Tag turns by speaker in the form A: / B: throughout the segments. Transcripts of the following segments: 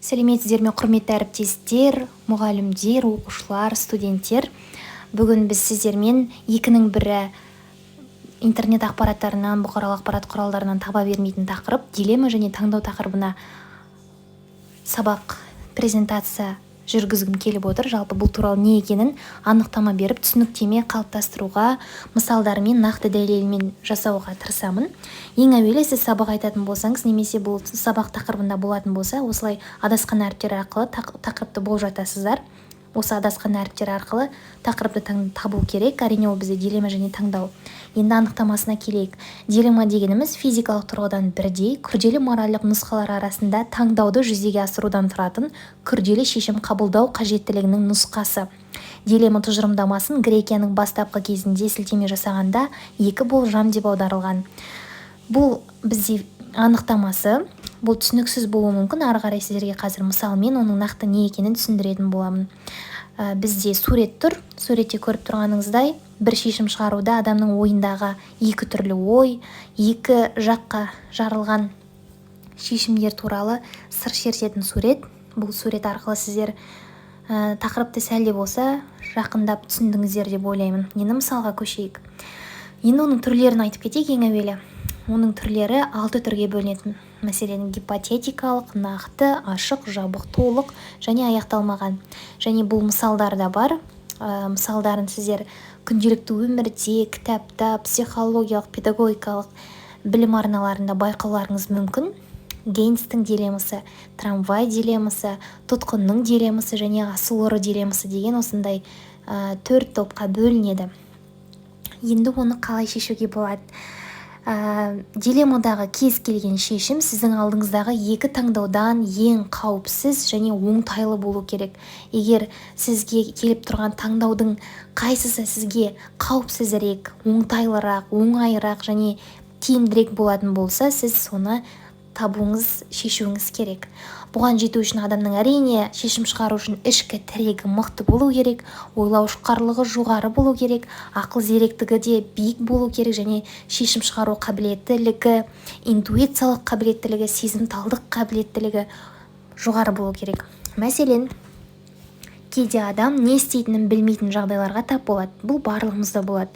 A: Сәлеметсіздер ме, құрметті әріптестер, мұғалімдер, оқушылар, студенттер. Бүгін біз сіздермен екінің бірі интернет ақпараттарынан, бұқаралық ақпарат құралдарынан таба бермейтін тақырып, дилемма және таңдау тақырыбына сабақ презентация жүргізгім келіп отыр. Жалпы бұл туралы не екенін анықтама беріп, түсініктеме қалыптастыруға, мысалдармен, нақты дәлелмен жасауға тырысамын. Ең әуелі сіз сабақ айтатын болсаңыз, немесе бұл сабақ тақырыбында болатын болса, осылай адасқан әріптер арқылы тақырыпты болжатасыздар. Осы адасқан әріптер арқылы тақырыпты табу керек. Әрине ол бізде дилемма және таңдау. Енді анықтамасына келейік. Дилемма дегеніміз физикалық тұрғыдан бірдей, күрделі моральдық нұсқалар арасында таңдауды жүзеге асырудан тұратын күрделі шешім қабылдау қажеттілігінің нұсқасы. Дилемма тұжырымдамасын грекияның бастапқы кезінде сілтеме жасағанда екі болжам деп аударылған. Бұл бізде анықтамасы, бұл түсініксіз болуы мүмкін. Ары қарай сіздерге қазір мысалмен оның нақты не екенін түсіндіретін боламын. Бізде сурет тұр. Суретте көріп тұрғаныңыздай, бір шешім шығаруда адамның ойындағы екі түрлі ой, екі жаққа жарылған шешімдер туралы сыр шертетін сурет. Бұл сурет арқылы сіздер тақырыпты сәл де болса жақындап түсіндіңіздер деп ойлаймын. Енді мысалға көшейік. Енді оның түрлерін айтып кетейік ең әуелі. Оның түрлері 6 түрге бөлінетін. Мәселен, гипотетикалық, нақты, ашық, жабық, толық және аяқталмаған. Және бұл мысалдар да бар. Мысалдарын сіздер күнделікті өмірде, кітапта, психологиялық, педагогикалық білім арналарында байқауларыңыз мүмкін. Гейнстің дилеммасы, трамвай дилеммасы, тұтқынның дилеммасы және асыл ұры дилеммасы деген осындай 4 топқа бөлінеді. Енді оны қалай шешуге болады? Дилеммадағы кез келген шешім сіздің алдыңыздағы екі таңдаудан ең қауіпсіз және оңтайлы болу керек. Егер сізге келіп тұрған таңдаудың қайсысы сізге қауіпсізірек, оңтайлырақ, оңайырақ және тиімдірек болатын болса, сіз соны табуыңыз, шешуіңіз керек. Бұған жету үшін адамның әрине шешім шығару үшін ішкі тірегі мықты болу керек, ойлау шыққырлығы жоғары болу керек, ақыл зеректігі де биік болу керек және шешім шығару қабілеттілігі, интуициялық қабілеттілігі, сезімталдық қабілеттілігі жоғары болу керек. Мәселен, кейде адам не істейтінін білмейтін жағдайларға тап болады. Бұл барлығымызда болады.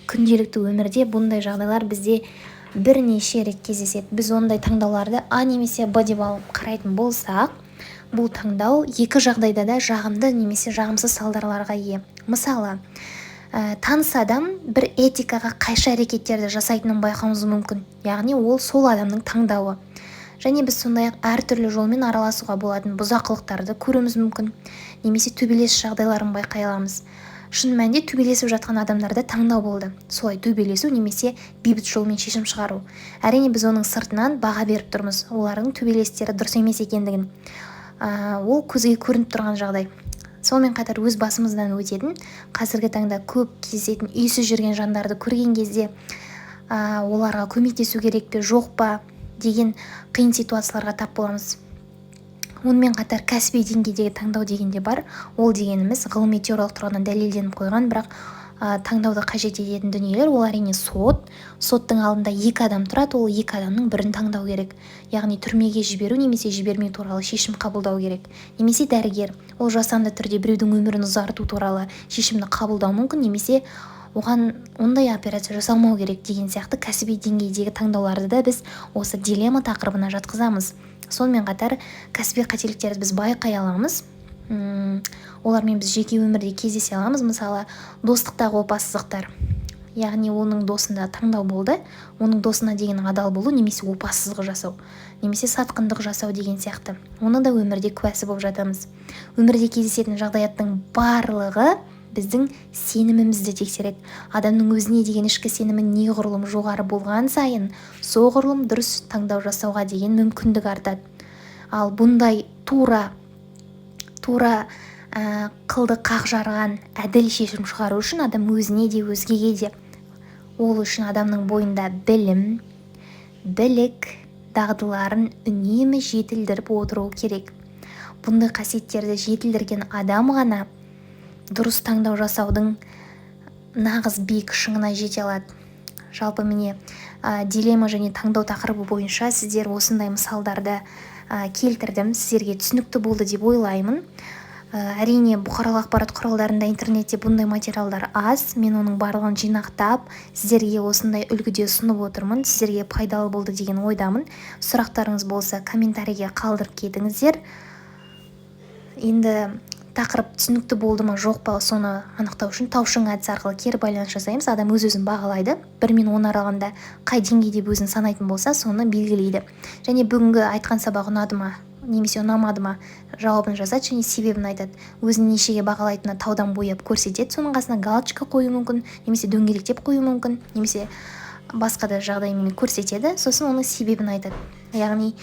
A: Күнделікті өмірде бұндай жағдайлар бізде бірнеше рет кездеседі. Біз ондай таңдауларды А немесе Б деп алып қарайтын болсақ, бұл таңдау екі жағдайда да жағымды немесе жағымсыз салдарларға ие. Мысалы, таныс адам бір этикаға қайшы әрекеттерді жасайтынын байқауымыз мүмкін. Яғни ол сол адамның таңдауы. Және біз сондай-ақ әртүрлі жолмен араласуға болатын бұзақылықтарды көруіміз мүмкін. Немесе төбелес жағдайларын байқай аламыз. Шын мәнінде төбелесіп жатқан адамдарда таңдау болды. Солай төбелесу немесе бейбіт жолмен шешім шығару. Әрине біз оның сыртынан баға беріп тұрмыз. Олардың төбелестері дұрыс емес екендігін. Ол көзге көрініп тұрған жағдай. Сонымен қатар өз басымыздан өтетін, қазіргі таңда көп кездесетін үйсіз жүрген жандарды көрген кезде оларға көмектесу керек пе, жоқ па деген қиын ситуацияларға тап боламыз. Онымен қатар кәсіби деңгейдегі таңдау дегенде бар. Ол дегеніміз ғылыми теориялық тұрғыдан дәлелденіп қойған, бірақ таңдауды қажет ететін дүниелер. Ол әрине сот. Соттың алдында екі адам тұрады, ол екі адамның бірін таңдау керек. Яғни түрмеге жіберу немесе жібермеу туралы шешім қабылдау керек. Немесе дәрігер. Ол жасанды түрде біреудің өмірін ұзарту туралы шешімді қабылдау мүмкін, немесе оған ондай операция жасалмау керек деген сияқты кәсіби деңгейдегі таңдауларды да біз осы дилемма тақырыбына жатқызамыз. Сонымен қатар кәсіби қателіктерді біз байқай аламыз. Олармен біз жеке өмірде кездесе аламыз. Мысалы, достықтағы опасыздықтар. Яғни оның досында таңдау болды, оның досына деген адал болу немесе опасыздық жасау, немесе сатқындық жасау деген сияқты. Оны да өмірде куәсі болып жатамыз. Өмірде кездесетін жағдаяттың барлығы біздің сенімімізді тексереді. Адамның өзіне деген ішкі сенімі неғұрлым жоғары болған сайын, соғұрлым дұрыс таңдау жасауға деген мүмкіндік артады. Ал бұндай тура қылды қақ жарған әділ шешім шығару үшін адам өзіне де өзгеге де, ол үшін адамның бойында білім, білік, дағдыларын үнемі жетілдіріп отыру керек. Бұндай қасиеттерді жетілдірген адам ғана дұрыс таңдау жасаудың нағыз биік шыңына жете алады. Жалпы міне дилемма және таңдау тақырыбы бойынша сіздер осындай мысалдарды келтірдім. Сіздерге түсінікті болды деп ойлаймын. Әрине бұқаралық ақпарат құралдарында, интернетте бұндай материалдар аз. Мен оның барлығын жинақтап, сіздерге осындай үлгіде ұсынып отырмын. Сіздерге пайдалы болды деген ойдамын. Сұрақтарыңыз болса, комментарийге қалдырып кетіңіздер. Енді тақырып түсінікті болды ма жоқ па, соны анықтау үшін таушың әдісі арқылы кері байланыс жасаймыз. Адам өз-өзін бағалайды. 1 мен 10 аралығында қай деңгейде өзін санайтын болса, соны белгілейді. Және бүгінгі айтқан сабақ ұнады ма немесе ұнамады ма жауабын жазады және себебін айтады. Өзін нешеге бағалайтынына таудан бояп көрсетеді. Соның қасына галочка қою мүмкін, немесе дөңгелектеп қою мүмкін, немесе басқа да жағдаймен көрсетеді. Сосын оның себебін айтады. Яғни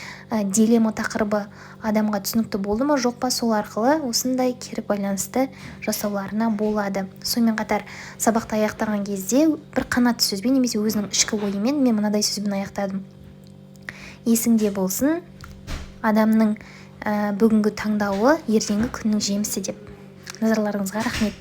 A: дилемма тақырыбы адамға түсінікті болды ма жоқ па, сол арқылы осындай кері байланысты жасауларына болады. Сонымен қатар сабақты аяқтаған кезде бір қанатты сөзбен немесе өзінің ішкі ойымен мен мынадай сөзбен аяқтадым. Есіңде болсын, адамның бүгінгі таңдауы ертеңгі күннің жемісі деп. Назарларыңызға рахмет.